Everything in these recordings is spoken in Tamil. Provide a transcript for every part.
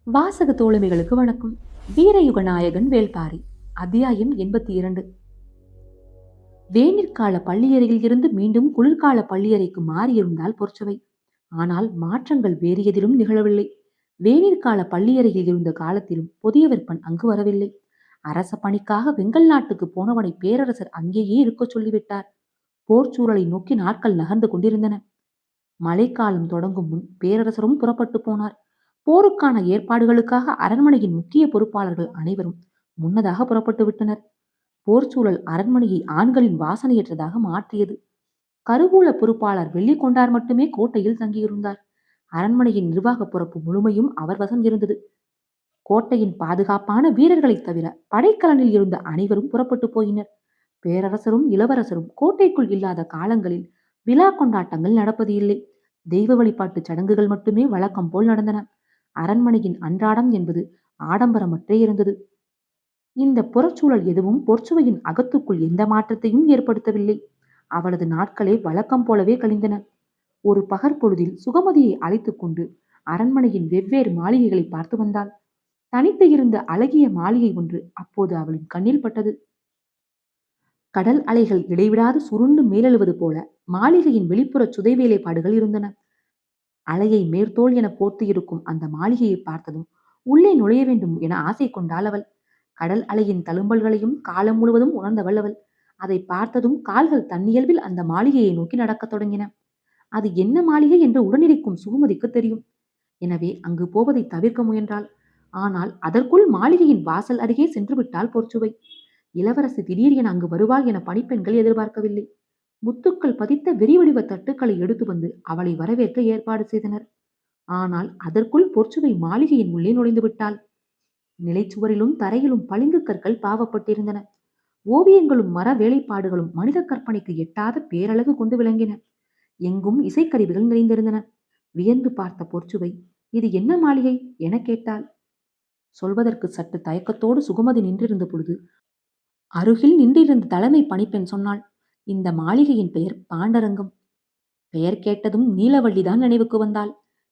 வாசக தோழமைகளுக்கு வணக்கம். வீரயுக நாயகன் வேள்பாரி. அத்தியாயம் 82. வேனிற்கால பள்ளியறையில் இருந்து மீண்டும் குளிர்கால பள்ளியறைக்கு மாறியிருந்தால் பொற்சவை. ஆனால் மாற்றங்கள் வேறு எதிலும் நிகழவில்லை. வேனிற்கால பள்ளியறையில் இருந்த காலத்திலும் புதிய விற்பன் அங்கு வரவில்லை. அரச பணிக்காக வெங்கல் நாட்டுக்கு போனவனை பேரரசர் அங்கேயே இருக்கச் சொல்லிவிட்டார். போர்ச்சூழலை நோக்கி நாட்கள் நகர்ந்து கொண்டிருந்தன. மழைக்காலம் தொடங்கும் முன் பேரரசரும் புறப்பட்டு போனார். போருக்கான ஏற்பாடுகளுக்காக அரண்மனையின் முக்கிய பொறுப்பாளர்கள் அனைவரும் முன்னதாக புறப்பட்டு விட்டனர். போர்ச்சூழல் அரண்மனையை ஆண்களின் வாசனையற்றதாக மாற்றியது. கருவூல பொறுப்பாளர் வெள்ளிக்கொண்டார் மட்டுமே கோட்டையில் தங்கியிருந்தார். அரண்மனையின் நிர்வாக பொறுப்பு முழுமையும் அவர் வசம் இருந்தது. கோட்டையின் பாதுகாப்பான வீரர்களைத் தவிர படைக்கலனில் இருந்த அனைவரும் புறப்பட்டு போயினர். பேரரசரும் இளவரசரும் கோட்டைக்குள் இல்லாத காலங்களில் விழா கொண்டாட்டங்கள் நடப்பது இல்லை. தெய்வ வழிபாட்டு சடங்குகள் மட்டுமே வழக்கம் போல் நடந்தன. அரண்மனையின் அன்றாடம் என்பது ஆடம்பரமற்றே இருந்தது. இந்த புறச்சூழல் எதுவும் பொற்சுவையின் அகத்துக்குள் எந்த மாற்றத்தையும் ஏற்படுத்தவில்லை. அவளது நாட்களே வழக்கம் போலவே கழிந்தன. ஒரு பகற்பொழுதில் சுகமதியை அழைத்துக் கொண்டு அரண்மனையின் வெவ்வேறு மாளிகைகளை பார்த்து வந்தாள். தனித்து இருந்த அழகிய மாளிகை ஒன்று அப்போது அவளின் கண்ணில் பட்டது. கடல் அலைகள் இடைவிடாது சுருண்டு மேலெழுவது போல மாளிகையின் வெளிப்புற சுதை வேலைப்பாடுகள் இருந்தன. அலையை மேற்தோல் என போர்த்து இருக்கும் அந்த மாளிகையை பார்த்ததும் உள்ளே நுழைய வேண்டும் என ஆசை கொண்டாள் அவள். கடல் அலையின் தழும்பல்களையும் காலம் முழுவதும் உணர்ந்தவள் அவள். அதை பார்த்ததும் கால்கள் தன்னியல்பில் அந்த மாளிகையை நோக்கி நடக்கத் தொடங்கின. அது என்ன மாளிகை என்று உடனிருக்கும் சுகுமதிக்கு தெரியும். எனவே அங்கு போவதை தவிர்க்க முயன்றாள். ஆனால் அதற்குள் மாளிகையின் வாசல் அருகே சென்று விட்டாள் பொற்சுவை. இளவரசி திடீர் என அங்கு வருவாள் என பணிப்பெண்கள் எதிர்பார்க்கவில்லை. முத்துக்கள் பதித்த வெறிவடிவ தட்டுக்களை எடுத்து வந்து அவளை வரவேற்க ஏற்பாடு செய்தனர். ஆனால் அதற்குள் பொற்சுவை மாளிகையின் உள்ளே நுழைந்து விட்டாள். நிலைச்சுவரிலும் தரையிலும் பளிங்கு கற்கள் பாவப்பட்டிருந்தன. ஓவியங்களும் மர வேலைப்பாடுகளும் மனித கற்பனைக்கு எட்டாத பேரழகு கொண்டு விளங்கின. எங்கும் இசைக்கருவிகள் நிறைந்திருந்தன. வியந்து பார்த்த பொற்சுவை, இது என்ன மாளிகை என கேட்டாள். சொல்வதற்கு சற்று தயக்கத்தோடு சுகுமதி நின்றிருந்த பொழுது அருகில் நின்றிருந்த தலைமை பணிப்பெண் சொன்னாள், இந்த மாளிகையின் பெயர் பாண்டரங்கம். பெயர் கேட்டதும் நீலவள்ளிதான் நினைவுக்கு வந்தாள்.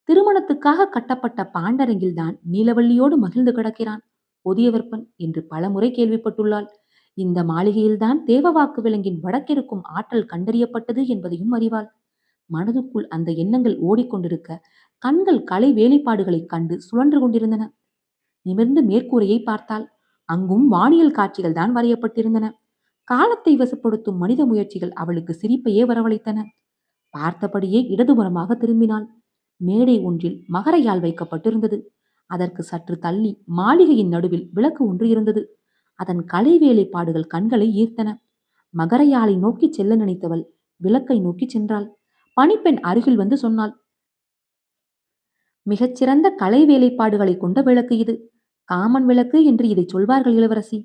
திருமணத்துக்காக கட்டப்பட்ட பாண்டரங்கில்தான் நீலவள்ளியோடு மகிழ்ந்து கிடக்கிறான் புதிய விற்பன் என்று பலமுறை கேள்விப்பட்டுள்ளாள். இந்த மாளிகையில்தான் தேவவாக்கு விலங்கின் வடக்கிருக்கும் ஆற்றல் கண்டறியப்பட்டது என்பதையும் அறிவாள். மனதுக்குள் அந்த எண்ணங்கள் ஓடிக்கொண்டிருக்க கண்கள் கலை வேலைப்பாடுகளைக் கண்டு சுழன்று கொண்டிருந்தன. நிமிர்ந்து மேற்கூரையை பார்த்தாள். அங்கும் வானியல் காட்சிகள் தான் வரையப்பட்டிருந்தன. காலத்தை வசப்படுத்தும் மனித முயற்சிகள் அவளுக்கு சிரிப்பையே வரவழைத்தன. பார்த்தபடியே இடதுபுறமாக திரும்பினாள். மேடை ஒன்றில் மகர யாழ் வைக்கப்பட்டிருந்தது. அதற்கு சற்று தள்ளி மாளிகையின் நடுவில் விளக்கு ஒன்று இருந்தது. அதன் கலை வேலைப்பாடுகள் கண்களை ஈர்த்தன. மகர யாழை நோக்கி செல்ல நினைத்தவள் விளக்கை நோக்கி சென்றாள். பணிப்பெண் அருகில் வந்து சொன்னாள், மிகச்சிறந்த கலை வேலைப்பாடுகளை கொண்ட விளக்கு இது. காமன் விளக்கு என்று இதை சொல்வார்கள் இளவரசி.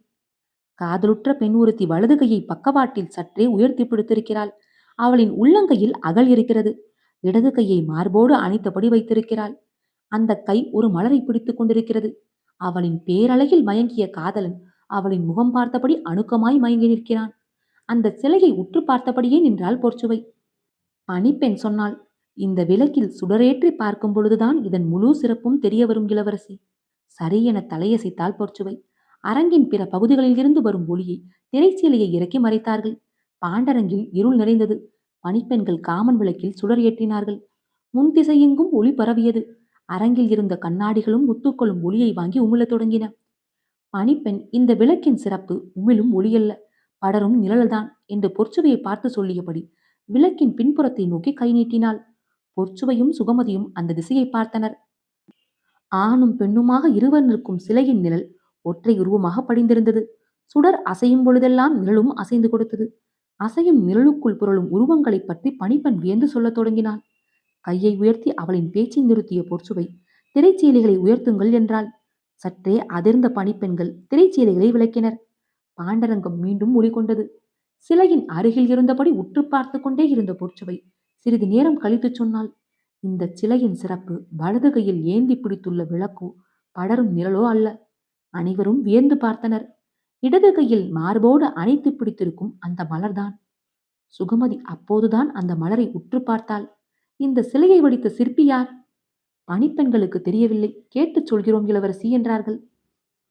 காதலுற்ற பெண் ஒருத்தி வலது கையை பக்கவாட்டில் சற்றே உயர்த்தி பிடித்திருக்கிறாள். அவளின் உள்ளங்கையில் அகல் இருக்கிறது. இடது கையை மார்போடு அணைத்தபடி வைத்திருக்கிறாள். அந்த கை ஒரு மலரை பிடித்துக் கொண்டிருக்கிறது. அவளின் பேரழகில் மயங்கிய காதலன் அவளின் முகம் பார்த்தபடி அணுக்கமாய் மயங்கி நிற்கிறான். அந்த சிலையை உற்று பார்த்தபடியே நின்றாள் பொற்சுவை. பணிப்பெண் சொன்னாள், இந்த விளக்கில் சுடரேற்றி பார்க்கும் பொழுதுதான் இதன் முழு சிறப்பும் தெரிய வரும் இளவரசி. சரி என தலையசைத்தாள் பொற்சுவை. அரங்கின் பிற பகுதிகளில் இருந்து வரும் ஒளியை திரைச்சீலையை இறக்கி மறைத்தார்கள். பாண்டரங்கில் இருள் நிறைந்தது. பணிப்பெண்கள் காமன் விளக்கில் சுடர் ஏற்றினார்கள். முன் திசையெங்கும் ஒளி பரவியது. அரங்கில் இருந்த கண்ணாடிகளும் முத்துக்களும் ஒளியை வாங்கி உமிழத் தொடங்கின. பணிப்பெண், இந்த விளக்கின் சிறப்பு உமிழும் ஒளியல்ல, படரும் நிழல்தான் என்று பொற்சுவையை பார்த்து சொல்லியபடி விளக்கின் பின்புறத்தை நோக்கி கை நீட்டினாள். பொற்சுவையும் சுகமதியும் அந்த திசையை பார்த்தனர். ஆணும் பெண்ணுமாக இருவர் நிற்கும் சிலையின் நிழல் ஒற்றை உருவமாக படிந்திருந்தது. சுடர் அசையும் பொழுதெல்லாம் நிழலும் அசைந்து கொடுத்தது. அசையும் நிழலுக்குள் புரளும் உருவங்களைப் பற்றி பணிப்பெண் வியந்து சொல்லத் தொடங்கினாள். கையை உயர்த்தி அவளின் பேச்சை நிறுத்திய பொற்சுவை, திரைச்சீலைகளை உயர்த்துங்கள் என்றாள். சற்றே அதிர்ந்த பணிப்பெண்கள் திரைச்சீலைகளை விளக்கினர். பாண்டரங்கம் மீண்டும் ஒளி கொண்டது. சிலையின் அருகில் இருந்தபடி உற்று பார்த்து கொண்டே இருந்த பொற்சுவை சிறிது நேரம் கழித்து சொன்னாள், இந்த சிலையின் சிறப்பு வலது கையில் ஏந்தி பிடித்துள்ள விளக்கோ படரும் நிழலோ அல்ல. அனைவரும் வியந்து பார்த்தனர். இடது கையில் மார்போடு அணைத்து பிடித்திருக்கும் அந்த மலர்தான். சுகமதி அப்போதுதான் அந்த மலரை உற்று பார்த்தாள். இந்த சிலையை வடித்த சிற்பி யார்? பணிப்பெண்களுக்கு தெரியவில்லை, கேட்டுச் சொல்கிறோம் இளவரசி என்றார்கள்.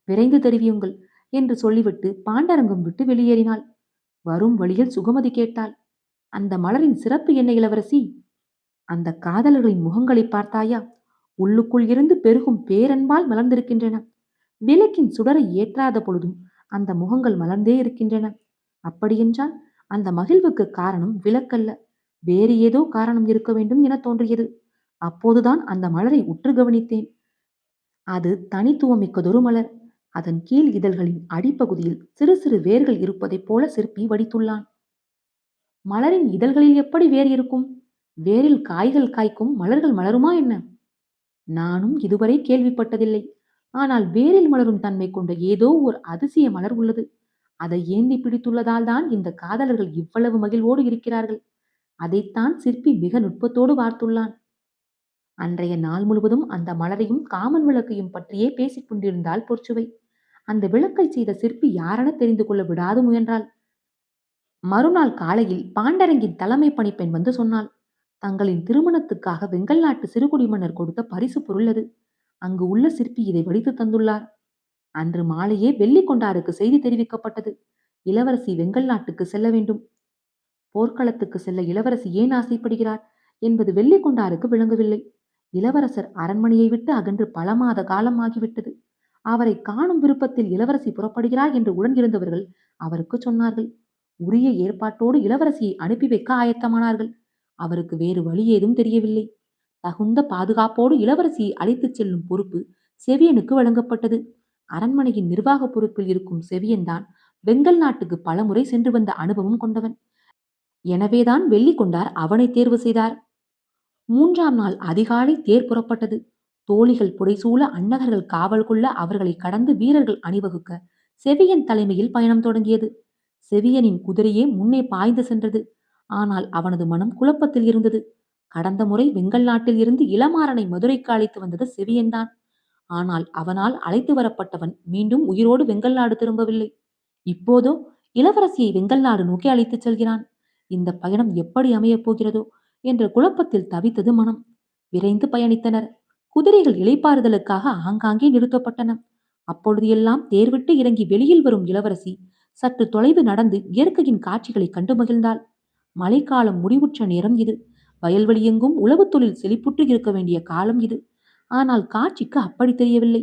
விரைந்து தெரிவியுங்கள் என்று சொல்லிவிட்டு பாண்டரங்கம் விட்டு வெளியேறினாள். வரும் வழியில் சுகமதி கேட்டாள், அந்த மலரின் சிறப்பு என்ன இளவரசி? அந்த காதலர்களின் முகங்களை பார்த்தாயா? உள்ளுக்குள் இருந்து பெருகும் பேரன்பால் மலர்ந்திருக்கின்றன. விளக்கின் சுடரை ஏற்றாத பொழுதும் அந்த முகங்கள் மலர்ந்தே இருக்கின்றன. அப்படியென்றால் அந்த மகிழ்வுக்கு காரணம் விளக்கல்ல, வேறு ஏதோ காரணம் இருக்க வேண்டும் என தோன்றியது. அப்போதுதான் அந்த மலரை உற்று கவனித்தேன். அது தனித்துவமிக்கதொரு மலர். அதன் கீழ் இதழ்களின் அடிப்பகுதியில் சிறு சிறு வேர்கள் இருப்பதைப் போல சிற்பி வடித்துள்ளான். மலரின் இதழ்களில் எப்படி வேர் இருக்கும்? வேரில் காய்கள் காய்க்கும் மலர்கள் மலருமா என்ன? நானும் இதுவரை கேள்விப்பட்டதில்லை. ஆனால் வேரில் மலரும் தன்மை கொண்ட ஏதோ ஒரு அதிசய மலர் உள்ளது. அதை ஏந்தி பிடித்துள்ளதால் தான் இந்த காதலர்கள் இவ்வளவு மகிழ்வோடு இருக்கிறார்கள். அதைத்தான் சிற்பி மிக நுட்பத்தோடு வார்த்துள்ளான். அன்றைய நாள் முழுவதும் அந்த மலரையும் காமன் விளக்கையும் பற்றியே பேசிக் கொண்டிருந்தாள் பொற்சுவை. அந்த விளக்கை செய்த சிற்பி யாரென தெரிந்து கொள்ள விடாது முயன்றாள். மறுநாள் காலையில் பாண்டரங்கின் தலைமை பணிப்பெண் வந்து சொன்னாள், தங்களின் திருமணத்துக்காக வெங்கல் நாட்டு சிறுகுடி மன்னர் கொடுத்த பரிசு பொருள் அது. அங்கு உள்ள சிற்பி இதை வடித்து தந்துள்ளார். அன்று மாலையே வெள்ளி கொண்டாருக்கு செய்தி தெரிவிக்கப்பட்டது. இளவரசி வெங்கல் நாட்டுக்கு செல்ல வேண்டும். போர்க்களத்துக்கு செல்ல இளவரசி ஏன் ஆசைப்படுகிறார் என்பது வெள்ளி கொண்டாருக்கு விளங்கவில்லை. இளவரசர் அரண்மனையை விட்டு அகன்று பல மாத காலம் ஆகிவிட்டது. அவரை காணும் விருப்பத்தில் இளவரசி புறப்படுகிறார் என்று உடன் இருந்தவர்கள் அவருக்கு சொன்னார்கள். உரிய ஏற்பாட்டோடு இளவரசியை அனுப்பி வைக்க ஆயத்தமானார்கள். அவருக்கு வேறு வழி ஏதும் தெரியவில்லை. தகுந்த பாதுகாப்போடு இளவரசியை அழைத்துச் செல்லும் பொறுப்பு செவியனுக்கு வழங்கப்பட்டது. அரண்மனையின் நிர்வாக பொறுப்பில் இருக்கும் செவியன்தான் வெங்கல் நாட்டுக்கு பலமுறை சென்று வந்த அனுபவம் கொண்டவன். எனவேதான் வெள்ளி கொண்டார் அவனை தேர்வு செய்தார். 3ஆம் நாள் அதிகாலை தேர் புறப்பட்டது. தோழிகள் புடைசூழ, அன்னகர்கள் காவல் கொள்ள, அவர்களை கடந்து வீரர்கள் அணிவகுக்க செவியன் தலைமையில் பயணம் தொடங்கியது. செவியனின் குதிரையே முன்னே பாய்ந்து சென்றது. ஆனால் அவனது மனம் குழப்பத்தில் இருந்தது. கடந்த முறை வெங்கல் நாட்டில் இருந்து இளமாறனை மதுரைக்கு அழைத்து வந்தது செவியன்தான். ஆனால் அவனால் அழைத்து வரப்பட்டவன் மீண்டும் உயிரோடு வெங்கல் நாடு திரும்பவில்லை. இப்போதோ இளவரசியை வெங்கல் நாடு நோக்கி அழைத்துச் செல்கிறான். இந்த பயணம் எப்படி அமையப் போகிறதோ என்ற குழப்பத்தில் தவித்தது மனம். விரைந்து பயணித்தனர். குதிரைகள் இளைப்பாறுதலுக்காக ஆங்காங்கே நிறுத்தப்பட்டன. அப்பொழுது எல்லாம் தேர்விட்டு இறங்கி வெளியில் வரும் இளவரசி சற்று தொலைவு நடந்து இயற்கையின் காட்சிகளை கண்டு மகிழ்ந்தாள். மழைக்காலம் முடிவுற்ற நேரம் இது. வயல்வெளி எங்கும் உழவு தொழில் செழிப்புற்று இருக்க வேண்டிய காலம் இது. ஆனால் காட்சிக்கு அப்படி தெரியவில்லை.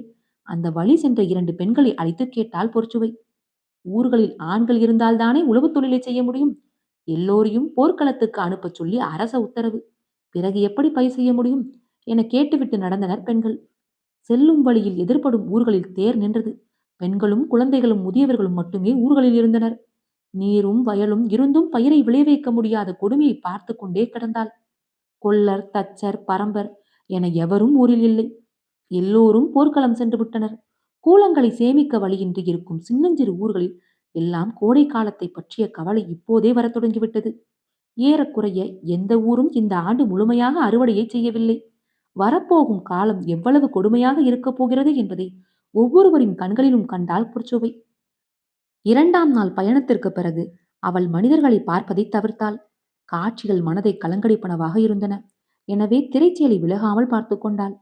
அந்த வழி சென்ற 2 பெண்களை அழைத்து கேட்டாள் பொற்சுவை. ஊர்களில் ஆண்கள் இருந்தால்தானே உழவு தொழிலை செய்ய முடியும்? எல்லோரையும் போர்க்களத்துக்கு அனுப்பச் சொல்லி அரச உத்தரவு. பிறகு எப்படி பயிர் செய்ய முடியும் என கேட்டுவிட்டு நடந்தனர் பெண்கள். செல்லும் வழியில் எதிர்படும் ஊர்களில் தேர் நின்றது. பெண்களும் குழந்தைகளும் முதியவர்களும் மட்டுமே ஊர்களில் இருந்தனர். நீரும் வயலும் இருந்தும் பயிரை விளைவிக்க முடியாத கொடுமையை பார்த்து கொண்டே கிடந்தாள். கொல்லர், தச்சர், பரம்பர் என எவரும் ஊரில் இல்லை. எல்லோரும் போர்க்களம் சென்று விட்டனர். கூலங்களை சேமிக்க வழியின்றி இருக்கும் சின்னஞ்சிறு ஊர்களில் எல்லாம் கோடை காலத்தை பற்றிய கவலை இப்போதே வரத் தொடங்கிவிட்டது. ஏறக்குறைய எந்த ஊரும் இந்த ஆண்டு முழுமையாக அறுவடையை செய்யவில்லை. வரப்போகும் காலம் எவ்வளவு கொடுமையாக இருக்கப் போகிறது என்பதை ஒவ்வொருவரின் கண்களிலும் கண்டாள் பொற்சுவை. 2ஆம் நாள் பயணத்திற்கு பிறகு அவள் மனிதர்களை பார்ப்பதை தவிர்த்தாள். காட்சிகள் மனதை கலங்கடிப்பனவாக இருந்தன. எனவே திரைச்சேலை விலகாமல் பார்த்து கொண்டாள்.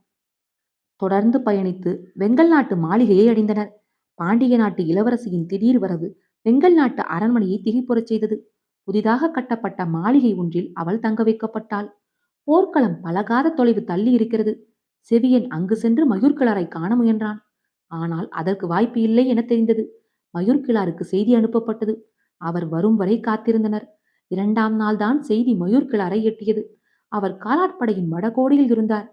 தொடர்ந்து பயணித்து வெங்கல் நாட்டு மாளிகையை அடைந்தனர். பாண்டிய நாட்டு இளவரசியின் திடீர் வரவு வெங்கல் நாட்டு அரண்மனையை திகைப்புறச் செய்தது. புதிதாக கட்டப்பட்ட மாளிகை ஒன்றில் அவள் தங்க வைக்கப்பட்டாள். போர்க்களம் பலகாத தொலைவு தள்ளி இருக்கிறது. செவியன் அங்கு சென்று மயூர்கிழாரை காண முயன்றான். ஆனால் அதற்கு வாய்ப்பு இல்லை என தெரிந்தது. மயூர்கிழாருக்கு செய்தி அனுப்பப்பட்டது. அவர் வரும் வரை காத்திருந்தனர். 2ஆம் நாள்தான் செய்தி மயூர்கிழாரை எட்டியது. அவர் காலாட்படையின் வடகோடியில் இருந்தார்.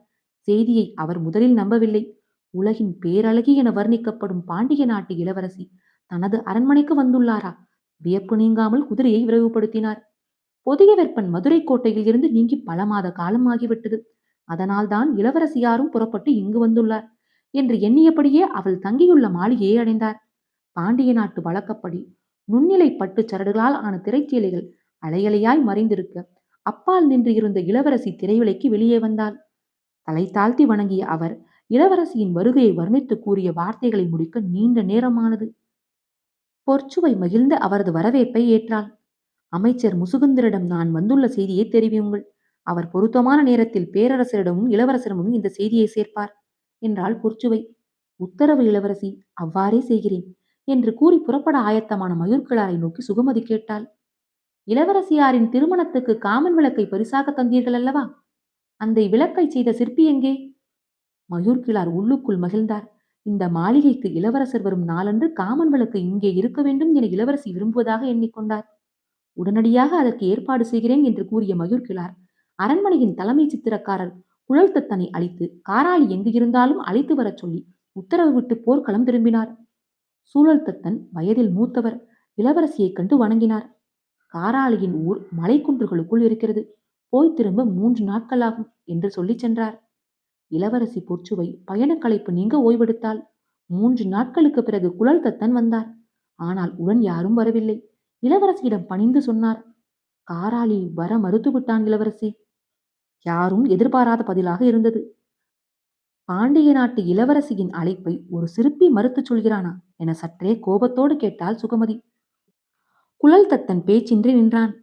செய்தியை அவர் முதலில் நம்பவில்லை. உலகின் பேரழகி என வர்ணிக்கப்படும் பாண்டிய நாட்டு இளவரசி தனது அரண்மனைக்கு வந்துள்ளாரா? வியப்பு நீங்காமல் குதிரையை விரைவுபடுத்தினார். பொதிய வெப்பன் மதுரை கோட்டையில் இருந்து நீங்கி பல மாத காலம் ஆகிவிட்டது. அதனால்தான் இளவரசியாரும் புறப்பட்டு இங்கு வந்துள்ளார் என்று எண்ணியபடியே அவள் தங்கியுள்ள மாளிகையை அடைந்தார். பாண்டிய நாட்டு வழக்கப்படி நுண்ணிலை பட்டு சரடுகளால் ஆன திரைச்சீலைகள் அலையலையாய் மறைந்திருக்க அப்பால் நின்று இருந்த இளவரசி திரைவிலைக்கு வெளியே வந்தாள். தலை தாழ்த்தி வணங்கிய அவர் இளவரசியின் வருகையை வர்ணித்து கூறிய வார்த்தைகளை முடிக்க நீண்ட நேரமானது. பொற்சுவை மகிழ்ந்து அவரது வரவேற்பை ஏற்றாள். அமைச்சர் முசுகுந்தரிடம் நான் வந்துள்ள செய்தியை தெரிவியுங்கள். அவர் பொருத்தமான நேரத்தில் பேரரசரிடமும் இளவரசரிடமும் இந்த செய்தியை சேர்ப்பார் என்றாள் பொற்சுவை. உத்தரவு இளவரசி, அவ்வாறே செய்கிறேன் என்று கூறி புறப்பட ஆயத்தமான மயூர்கிழாரை நோக்கி சுகமதி கேட்டாள். இளவரசியாரின் திருமணத்துக்கு காமன் விளக்கை பரிசாக தந்தீர்கள் அல்லவா? அந்த விளக்கை செய்த சிற்பி எங்கே? மயூர்கிழார் உள்ளுக்குள் மகிழ்ந்தார். இந்த மாளிகைக்கு இளவரசர் வரும் நாளன்று காமன் விளக்கு இங்கே இருக்க வேண்டும் என இளவரசி விரும்புவதாக எண்ணிக்கொண்டார். உடனடியாக அதற்கு ஏற்பாடு செய்கிறேன் என்று கூறிய மயூர்கிழார் அரண்மனையின் தலைமை சித்திரக்காரர் குழல்தத்தனை அழைத்து காராளி எங்கு இருந்தாலும் அழைத்து வரச் சொல்லி உத்தரவு விட்டு போர்க்களம் திரும்பினார். சூழல் தத்தன் வயதில் மூத்தவர். இளவரசியைக் கண்டு வணங்கினார். காராளியின் ஊர் மலைக்குன்றுகளுக்குள் இருக்கிறது. போய் திரும்ப 3 நாட்களாகும் என்று சொல்லிச் சென்றார். இளவரசி பொற்சுவை பயணக்களைப்பு நீங்க ஓய்வெடுத்தாள். 3 நாட்களுக்கு பிறகு குழல் தத்தன் வந்தார். ஆனால் உடன் யாரும் வரவில்லை. இளவரசியிடம் பணிந்து சொன்னார். காராளி வர மறுத்துவிட்டான் இளவரசி. யாரும் எதிர்பாராத பதிலாக இருந்தது. பாண்டிய நாட்டு இளவரசியின் அழைப்பை ஒரு சிற்பி மறுத்துச் சொல்கிறானா என சற்றே கோபத்தோடு கேட்டாள் சுகமதி. குழல் தத்தன் பேச்சின்றி நின்றான்.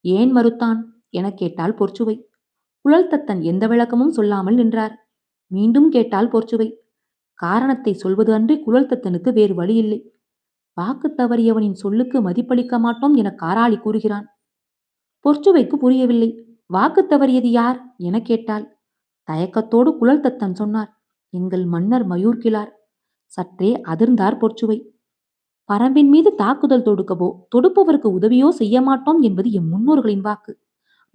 ஏன் மறுத்தான் என கேட்டாள் பொற்சுவை. குழல் தத்தன் எந்த விளக்கமும் சொல்லாமல் நின்றார். மீண்டும் கேட்டாள் பொற்சுவை. காரணத்தை சொல்வது அன்றி குழல் தத்தனுக்கு வேறு வழியில்லை. வாக்கு தவறியவனின் சொல்லுக்கு மதிப்பளிக்க மாட்டோம் என காராளி கூறுகிறான். பொற்சுவைக்கு புரியவில்லை. வாக்கு தவறியது யார் என கேட்டாள். தயக்கத்தோடு குழல் தத்தன் சொன்னார். எங்கள் மன்னர் மயூர்கிழார். சற்றே அதிர்ந்தார் பொற்சுவை. பரம்பின் மீது தாக்குதல் தொடுக்கவோ தொடுப்பவருக்கு உதவியோ செய்ய மாட்டோம் என்பது எம் முன்னோர்களின் வாக்கு.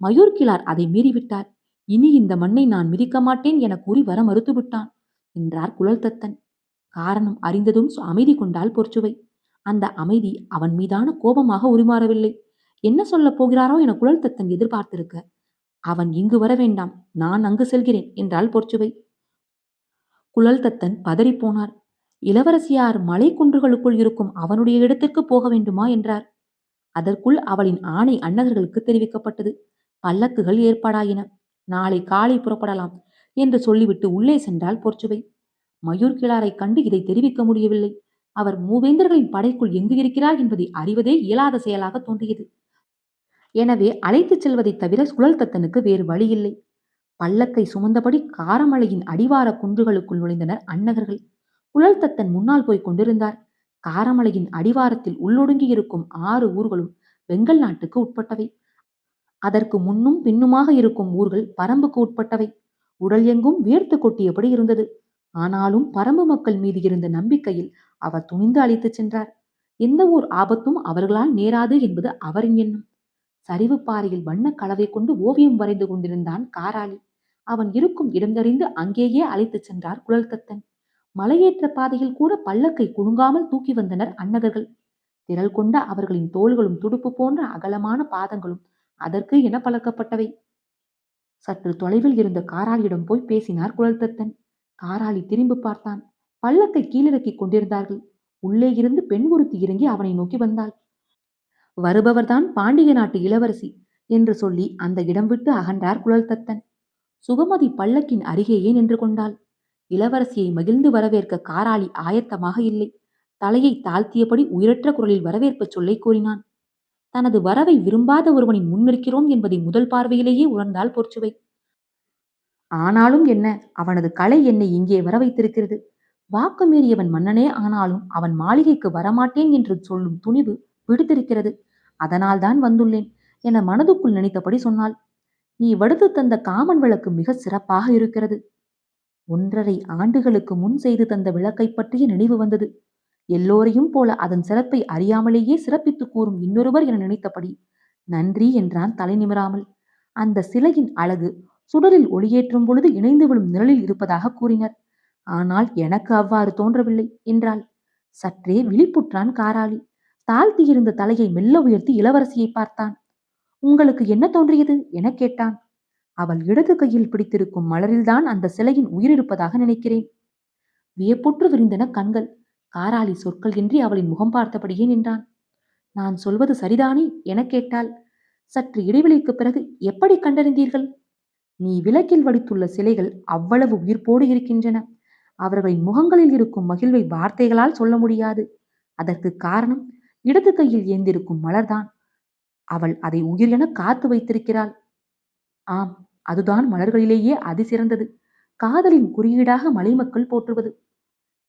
மயூர்கிழார் அதை மீறிவிட்டார். இனி இந்த மண்ணை நான் மிதிக்க மாட்டேன் என கூறி வர மறுத்துவிட்டான் என்றார் குழல் தத்தன். காரணம் அறிந்ததும் அமைதி கொண்டாள் பொற்சுவை. அந்த அமைதி அவன் மீதான கோபமாக உருமாறவில்லை. என்ன சொல்லப் போகிறாரோ என குழல் தத்தன் எதிர்பார்த்திருக்க, அவன் இங்கு வர வேண்டாம், நான் அங்கு செல்கிறேன் என்றாள் பொற்சுவை. குழல் தத்தன் பதறிப்போனார். இளவரசியார் மலை குன்றுகளுக்குள் இருக்கும் அவனுடைய இடத்திற்கு போக வேண்டுமா என்றார். அதற்குள் அவளின் ஆணை அன்னகர்களுக்கு தெரிவிக்கப்பட்டது. பல்லக்குகள் ஏற்பாடாயின. நாளை காலை புறப்படலாம் என்று சொல்லிவிட்டு உள்ளே சென்றாள் பொற்சுவை. மயூர்கிழாரை கண்டு இதை தெரிவிக்க முடியவில்லை. அவர் மூவேந்தர்களின் படைக்குள் எங்கு இருக்கிறார் என்பதை அறிவதே இயலாத செயலாக தோன்றியது. எனவே அழைத்துச் செல்வதைத் தவிர குழல் தத்தனுக்கு வேறு வழியில்லை. பல்லக்கை சுமந்தபடி காரமலையின் அடிவார குன்றுகளுக்குள் நுழைந்தனர் அன்னகர்கள். குழல் தத்தன் முன்னால் போய்க் கொண்டிருந்தார். காரமலையின் அடிவாரத்தில் உள்ளொடுங்கியிருக்கும் 6 ஊர்களும் வெங்கல் நாட்டுக்கு உட்பட்டவை. அதற்கு முன்னும் பின்னுமாக இருக்கும் ஊர்கள் பரம்புக்கு உட்பட்டவை. உடல் எங்கும் வேர்த்து கொட்டியபடி இருந்தது. ஆனாலும் பரம்பு மக்கள் மீது இருந்த நம்பிக்கையில் அவர் துணிந்து அழைத்துச் சென்றார். எந்த ஓர் ஆபத்தும் அவர்களால் நேராது என்பது அவரின் எண்ணம். சரிவு பாறையில் வண்ணக் கலவை கொண்டு ஓவியம் வரைந்து கொண்டிருந்தான் காராளி. அவன் இருக்கும் இடந்தறிந்து அங்கேயே அழைத்துச் சென்றார் குழல் தத்தன். மலையேற்ற பாதையில் கூட பல்லக்கை குலுங்காமல் தூக்கி வந்தனர் அன்னகர்கள். திரள் கொண்ட அவர்களின் தோள்களும் துடுப்பு போன்ற அகலமான பாதங்களும் அதற்கு என பழக்கப்பட்டவை. சற்று தொலைவில் இருந்த காராளியிடம் போய் பேசினார் குழல் தத்தன். காராளி திரும்பி பார்த்தான். பல்லக்கை கீழிறக்கிக் கொண்டிருந்தார்கள். உள்ளே இருந்து பெண் ஒருத்தி இறங்கி அவனை நோக்கி வந்தாள். வருபவர்தான் பாண்டிய நாட்டு இளவரசி என்று சொல்லி அந்த இடம் விட்டு அகன்றார் குழல் தத்தன். சுகமதி பல்லக்கின் அருகேயே நின்று கொண்டாள். இளவரசியை மகிழ்ந்து வரவேற்க காராளி ஆயத்தமாக இல்லை. தலையை தாழ்த்தியபடி உயிரற்ற குரலில் வரவேற்பு சொல்லை கூறினான். தனது வரவை விரும்பாத ஒருவனின் முன்னிற்கிறோம் என்பதை முதல் பார்வையிலேயே உணர்ந்தாள் பொற்சுவை. ஆனாலும் என்ன, அவனது கலை என்னை இங்கே வர வைத்திருக்கிறது. வாக்கு மீறியவன் மன்னனே ஆனாலும் அவன் மாளிகைக்கு வரமாட்டேன் என்று சொல்லும் துணிவு பிடித்திருக்கிறது. அதனால்தான் வந்துள்ளேன் என மனதுக்குள் நினைத்தபடி சொன்னாள். நீ வடுத்து தந்த காமன் விளக்கு மிக சிறப்பாக இருக்கிறது. 1.5 ஆண்டுகளுக்கு முன் செய்து தந்த விளக்கை பற்றிய நினைவு வந்தது. எல்லோரையும் போல அதன் சிறப்பை அறியாமலேயே சிறப்பித்து கூறும் இன்னொருவர் என நினைத்தபடி நன்றி என்றான் தலை நிமிராமல். அந்த சிலையின் அழகு சுடரில் ஒளியேற்றும் பொழுது இணைந்து விழும் நிழலில் இருப்பதாக கூறினர். ஆனால் எனக்கு அவ்வாறு தோன்றவில்லை என்றாள். சற்றே விழிப்புற்றான் காராளி. தாழ்த்தியிருந்த தலையை மெல்ல உயர்த்தி இளவரசியை பார்த்தான். உங்களுக்கு என்ன தோன்றியது என கேட்டான். அவள் இடது கையில் பிடித்திருக்கும் மலரில்தான் அந்த சிலையின் உயிர் இருப்பதாக நினைக்கிறேன். வியப்புற்று விரிந்தன கண்கள். காராளி சொற்கள் இன்றி அவளின் முகம் பார்த்தபடியே நின்றான். நான் சொல்வது சரிதானே என கேட்டாள். சற்று இடைவெளிக்கு பிறகு எப்படி கண்டறிந்தீர்கள்? நீ விளக்கில் வடித்துள்ள சிலைகள் அவ்வளவு உயிர்ப்போடு இருக்கின்றன. அவர்களின் முகங்களில் இருக்கும் மகிழ்வை வார்த்தைகளால் சொல்ல முடியாது. அதற்கு காரணம் இடது கையில் ஏந்திருக்கும் மலர்தான். அவள் அதை உயிர் என காத்து வைத்திருக்கிறாள். ஆம், அதுதான் மலர்களிலேயே அதிசிறந்தது. காதலின் குறியீடாக மலைமக்கள் போற்றுவது.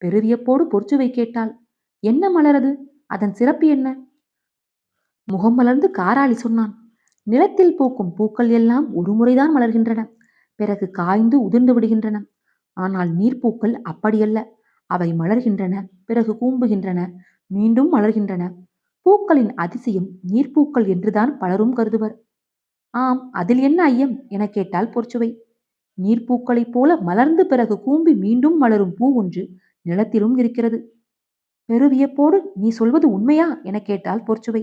பெருவியப்போடு பொற்சுவை கேட்டாள். என்ன மலர் அது? அதன் சிறப்பு என்ன? முகம் மலர்ந்து காராளி சொன்னான். நிலத்தில் பூக்கும் பூக்கள் எல்லாம் ஒரு முறைதான் மலர்கின்றன. பிறகு காய்ந்து உதிர்ந்து விடுகின்றன. ஆனால் நீர்ப்பூக்கள் அப்படியல்ல. அவை மலர்கின்றன, பிறகு கூம்புகின்றன, மீண்டும் மலர்கின்றன. பூக்களின் அதிசயம் நீர்ப்பூக்கள் என்றுதான் பலரும் கருதுவர். ஆம், அதில் என்ன ஐயம் என கேட்டாள் பொற்சுவை. நீர்ப்பூக்களைப் போல மலர்ந்து பிறகு கூம்பி மீண்டும் மலரும் பூ ஒன்று நிலத்திலும் இருக்கிறது. பெருவியப்போடு நீ சொல்வது உண்மையா என கேட்டாள் பொற்சுவை.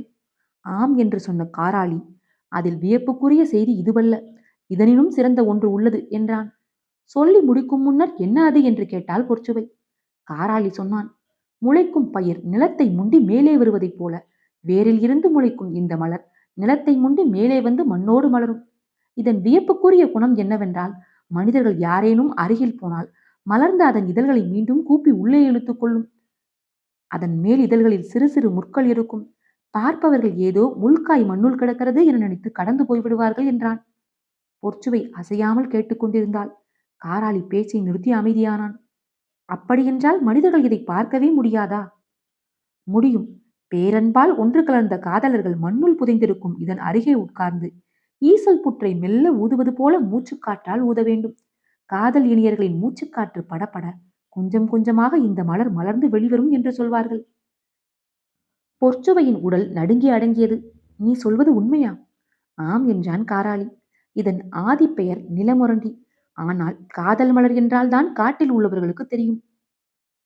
ஆம் என்று சொன்ன காராளி, அதில் வியப்புக்குரிய செய்தி இதுவல்ல, இதனினும் சிறந்த ஒன்று உள்ளது என்றான். சொல்லி முடிக்கும் முன்னர் என்ன அது என்று கேட்டாள் பொற்சுவை. காராளி சொன்னான். முளைக்கும் பயிர் நிலத்தை முண்டி மேலே வருவதைப் போல வேரில் இருந்து முளைக்கும் இந்த மலர் நிலத்தை முண்டி மேலே வந்து மண்ணோடு மலரும். இதன் வியப்புக்குரிய குணம் என்னவென்றால், மனிதர்கள் யாரேனும் அருகில் போனால் மலர்ந்த அதன் இதழ்களை மீண்டும் கூப்பி உள்ளே இழுத்துக் கொள்ளும். அதன் மேல் இதழ்களில் சிறு சிறு முற்கள் இருக்கும். பார்ப்பவர்கள் ஏதோ முள்காய் மண்ணுள் கிடக்கிறது என நினைத்து கடந்து போய்விடுவார்கள் என்றான். பொற்சுவை அசையாமல் கேட்டுக்கொண்டிருந்தாள். காராளி பேச்சை நிறுத்தி அமைதியானான். அப்படியென்றால் மனிதர்கள் இதை பார்க்கவே முடியாதா? முடியும். பேரன்பால் ஒன்று கலர்ந்த காதலர்கள் மண்ணுள் புதைந்திருக்கும் இதன் அருகே உட்கார்ந்து ஈசல் புற்றை மெல்ல ஊதுவது போல மூச்சுக்காற்றால் ஊத வேண்டும். காதல் இனியர்களின் மூச்சுக்காற்று படப்பட கொஞ்சம் கொஞ்சமாக இந்த மலர் மலர்ந்து வெளிவரும் என்று சொல்வார்கள். பொற்சுவையின் உடல் நடுங்கி அடங்கியது. நீ சொல்வது உண்மையா? ஆம் என்றான் காராளி. இதன் ஆதி பெயர் நிலமுரண்டி. ஆனால் காதல் மலர் என்றால் தான் காட்டில் உள்ளவர்களுக்கு தெரியும்.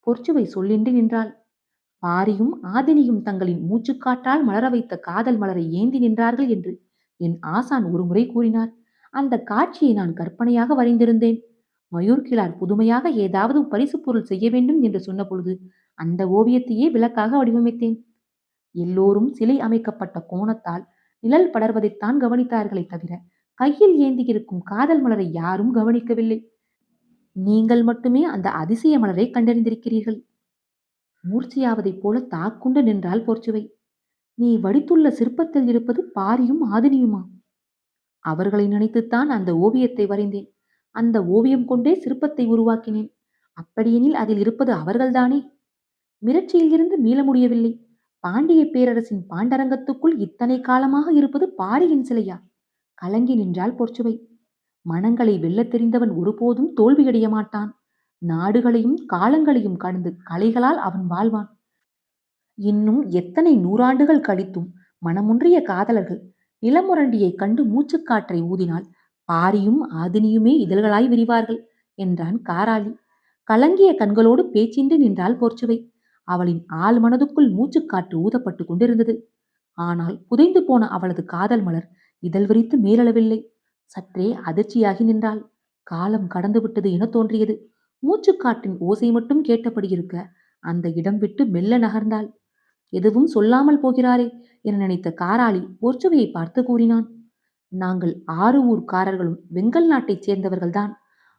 பொற்சுவை சொல்லின்றி நின்றாள். பாரியும் ஆதினியும் தங்களின் மூச்சுக்காற்றால் மலர வைத்த காதல் மலரை ஏந்தி நின்றார்கள் என்று என் ஆசான் ஒருமுறை கூறினார். அந்த காட்சியை நான் கற்பனையாக வரைந்திருந்தேன். மயூர்கிழார் புதுமையாக ஏதாவது பரிசு பொருள் செய்ய வேண்டும் என்று சொன்ன பொழுது அந்த ஓவியத்தையே விளக்காக வடிவமைத்தேன். எல்லோரும் சிலை அமைக்கப்பட்ட கோணத்தால் நிழல் படர்வதைத்தான் கவனித்தார்களே தவிர கையில் ஏந்தியிருக்கும் காதல் மலரை யாரும் கவனிக்கவில்லை. நீங்கள் மட்டுமே அந்த அதிசய மலரை கண்டறிந்திருக்கிறீர்கள். மூர்ச்சையாவதைப் போல தாக்குண்டு நின்றாள் பொற்சுவை. நீ வடித்துள்ள சிற்பத்தில் இருப்பது பாரியும் ஆதினியுமா? அவர்களை நினைத்துத்தான் அந்த ஓவியத்தை வரைந்தேன். அந்த ஓவியம் கொண்டே சிற்பத்தை உருவாக்கினேன். அப்படியெனில் அதில் இருப்பது அவர்கள்தானே? மிரட்சியில் இருந்து மீள முடியவில்லை. பாண்டிய பேரரசின் பாண்டரங்கத்துக்குள் இத்தனை காலமாக இருப்பது பாரியின் சிலையா? கலங்கி நின்றாள் பொற்சுவை. மனங்களை வெல்லத் தெரிந்தவன் ஒருபோதும் தோல்வியடைய மாட்டான். நாடுகளையும் காலங்களையும் கடந்து கலைகளால் அவன் வாழ்வான். இன்னும் எத்தனை நூறாண்டுகள் கழித்தும் மனமுன்றிய காதலர்கள் நிலமுரண்டியை கண்டு மூச்சுக்காற்றை ஊதினால் பாரியும் ஆதினியுமே இதழ்களாய் விரிவார்கள் என்றான் காராளி. கலங்கிய கண்களோடு பேச்சின்றி நின்றாள் பொற்சுவை. அவளின் ஆள் மனதுக்குள் மூச்சுக்காற்று ஊதப்பட்டு கொண்டிருந்தது. ஆனால் புதைந்து போன அவளது காதல் மலர் இதழ் விரித்து மேலெழவில்லை. சற்றே அதிர்ச்சியாகி நின்றாள். காலம் கடந்து விட்டது என தோன்றியது. மூச்சுக்காற்றின் ஓசை மட்டும் கேட்டபடி இருக்க அந்த இடம் விட்டு மெல்ல நகர்ந்தாள். எதுவும் சொல்லாமல் போகிறாரே என நினைத்த காராளி பொற்சுவையை பார்த்து கூறினான். நாங்கள் 6 ஊர்க்காரர்களும் வெங்கல் நாட்டைச் சேர்ந்தவர்கள்தான்.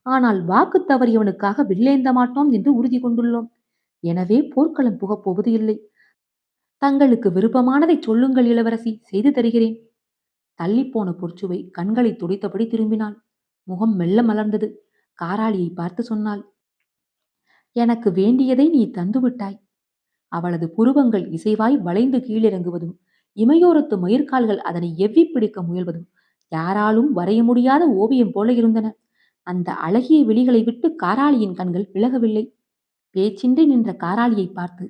ஆனால் வாக்கு தவறியவனுக்காக வில்லேந்த மாட்டோம் என்று உறுதி கொண்டுள்ளோம். எனவே போர்க்களம் புகப் போவது இல்லை. தங்களுக்கு விருப்பமானதை சொல்லுங்கள் இளவரசி, செய்து தருகிறேன். தள்ளிப்போன பொற்சுவை கண்களை துடைத்தபடி திரும்பினாள். முகம் மெல்ல மலர்ந்தது. காராளியை பார்த்து சொன்னாள். எனக்கு வேண்டியதை நீ தந்துவிட்டாய். அவளது புருவங்கள் இசைவாய் வளைந்து கீழிறங்குவதும் இமையோரத்து மயிர்கால்கள் அதனை எவ்வி பிடிக்க முயல்வதும் யாராலும் வரைய முடியாத ஓவியம் போல இருந்தன. அந்த அழகிய விழிகளை விட்டு காராளியின் கண்கள் விலகவில்லை. பேச்சின்றி நின்ற காராளியை பார்த்து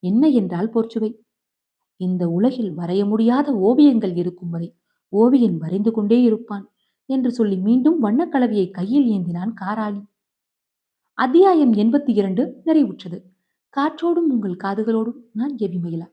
என்ன என்றால் பொற்சுவை. இந்த உலகில் வரைய முடியாத ஓவியங்கள் இருக்கும் வரை ஓவியன் வரைந்து கொண்டே இருப்பான் என்று சொல்லி மீண்டும் வண்ணக்கலவையை கையில் ஏந்தினான் காராளி. அத்தியாயம் 82 நிறைவுற்றது. காற்றோடும் உங்கள் காதுகளோடும் நான் எவிமயிலா.